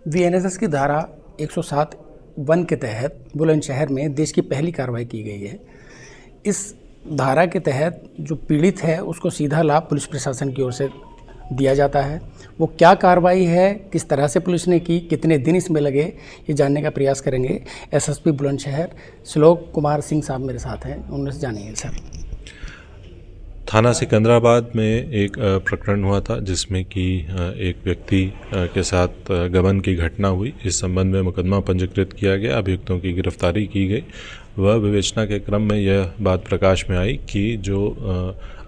वीएनएसएस की धारा 107 वन के तहत बुलंदशहर में देश की पहली कार्रवाई की गई है। इस धारा के तहत जो पीड़ित है उसको सीधा लाभ पुलिस प्रशासन की ओर से दिया जाता है। वो क्या कार्रवाई है, किस तरह से पुलिस ने की, कितने दिन इसमें लगे, ये जानने का प्रयास करेंगे। एसएसपी बुलंदशहर श्लोक कुमार सिंह साहब मेरे साथ हैं, उनसे जानेंगे। सर, थाना सिकंदराबाद में एक प्रकरण हुआ था जिसमें कि एक व्यक्ति के साथ गबन की घटना हुई। इस संबंध में मुकदमा पंजीकृत किया गया, अभियुक्तों की गिरफ्तारी की गई। वह विवेचना के क्रम में यह बात प्रकाश में आई कि जो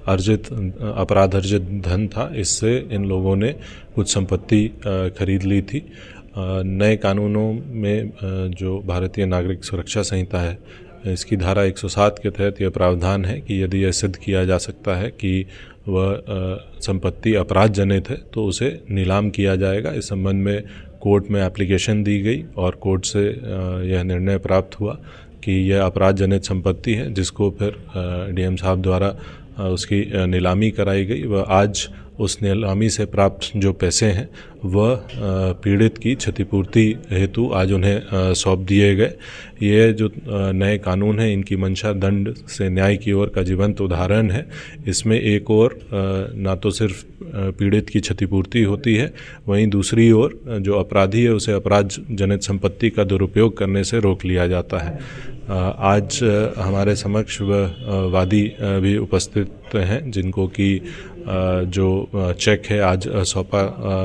अपराध अर्जित धन था, इससे इन लोगों ने कुछ संपत्ति खरीद ली थी। नए कानूनों में जो भारतीय नागरिक सुरक्षा संहिता है, इसकी धारा 107 के तहत यह प्रावधान है कि यदि यह सिद्ध किया जा सकता है कि वह संपत्ति अपराध जनित है तो उसे नीलाम किया जाएगा। इस संबंध में कोर्ट में एप्लीकेशन दी गई और कोर्ट से यह निर्णय प्राप्त हुआ कि यह अपराध जनित संपत्ति है, जिसको फिर डीएम साहब द्वारा उसकी नीलामी कराई गई। वह आज उस नीलामी से प्राप्त जो पैसे हैं वह पीड़ित की क्षतिपूर्ति हेतु आज उन्हें सौंप दिए गए। ये जो नए कानून हैं, इनकी मंशा दंड से न्याय की ओर का जीवंत उदाहरण है। इसमें एक ओर ना तो सिर्फ पीड़ित की क्षतिपूर्ति होती है, वहीं दूसरी ओर जो अपराधी है उसे अपराध जनित संपत्ति का दुरुपयोग करने से रोक लिया जाता है। आज हमारे समक्ष वह वादी भी उपस्थित हैं जिनको कि जो चेक है आज सौंपा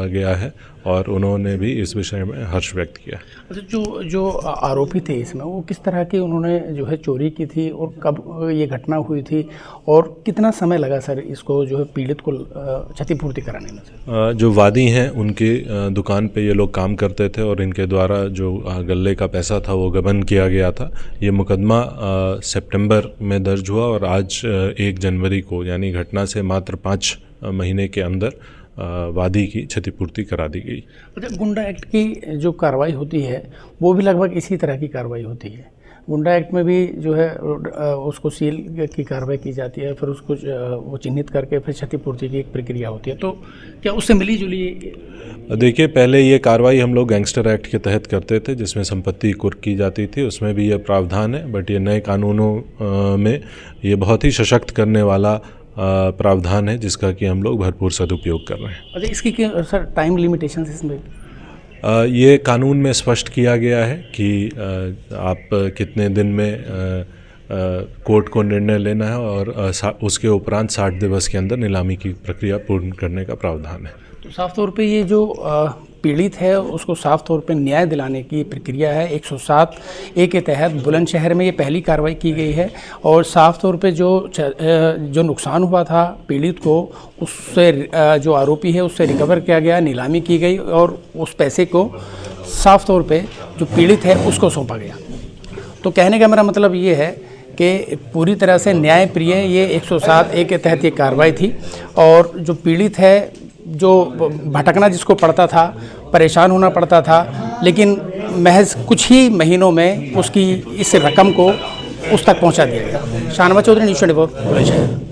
गया है और उन्होंने भी इस विषय में हर्ष व्यक्त किया। अच्छा, जो आरोपी थे इसमें वो किस तरह की उन्होंने जो है चोरी की थी और कब ये घटना हुई थी और कितना समय लगा सर इसको जो है पीड़ित को क्षतिपूर्ति कराने में? सर, जो वादी हैं उनके दुकान पे ये लोग काम करते थे और इनके द्वारा जो गल्ले का पैसा था वो गबन किया गया था। ये मुकदमा सितंबर में दर्ज हुआ और आज 1 जनवरी को, यानी घटना से मात्र 5 महीने के अंदर वादी की क्षतिपूर्ति करा दी गई। अच्छा, गुंडा एक्ट की जो कार्रवाई होती है वो भी लगभग इसी तरह की कार्रवाई होती है। गुंडा एक्ट में भी जो है उसको सील की कार्रवाई की जाती है, फिर उसको वो चिन्हित करके फिर क्षतिपूर्ति की एक प्रक्रिया होती है। तो क्या उससे मिली जुली? देखिए, पहले ये कार्रवाई हम लोग गैंगस्टर एक्ट के तहत करते थे जिसमें संपत्ति कुर्क की जाती थी, उसमें भी ये प्रावधान है। बट ये नए कानूनों में ये बहुत ही सशक्त करने वाला प्रावधान है जिसका कि हम लोग भरपूर सदुपयोग कर रहे हैं। अच्छा, इसकी क्या सर टाइम लिमिटेशंस इसमें? ये कानून में स्पष्ट किया गया है कि आप कितने दिन में कोर्ट को निर्णय लेना है और उसके उपरांत 60 दिवस के अंदर नीलामी की प्रक्रिया पूर्ण करने का प्रावधान है। तो साफ तौर पे ये जो पीड़ित है उसको साफ तौर पे न्याय दिलाने की प्रक्रिया है। 107A के तहत बुलंदशहर में ये पहली कार्रवाई की गई है और साफ तौर पे जो नुकसान हुआ था पीड़ित को, उससे जो आरोपी है उससे रिकवर किया गया, नीलामी की गई और उस पैसे को साफ तौर पे जो पीड़ित है उसको सौंपा गया। तो कहने का मेरा मतलब ये है कि पूरी तरह से न्याय प्रिय ये 107A के तहत ये कार्रवाई थी और जो पीड़ित है, जो भटकना जिसको पड़ता था, परेशान होना पड़ता था, लेकिन महज कुछ ही महीनों में उसकी इस रकम को उस तक पहुंचा दिया गया। शाहनवाज चौधरी, न्यूज़ 24, बुलंदशहर।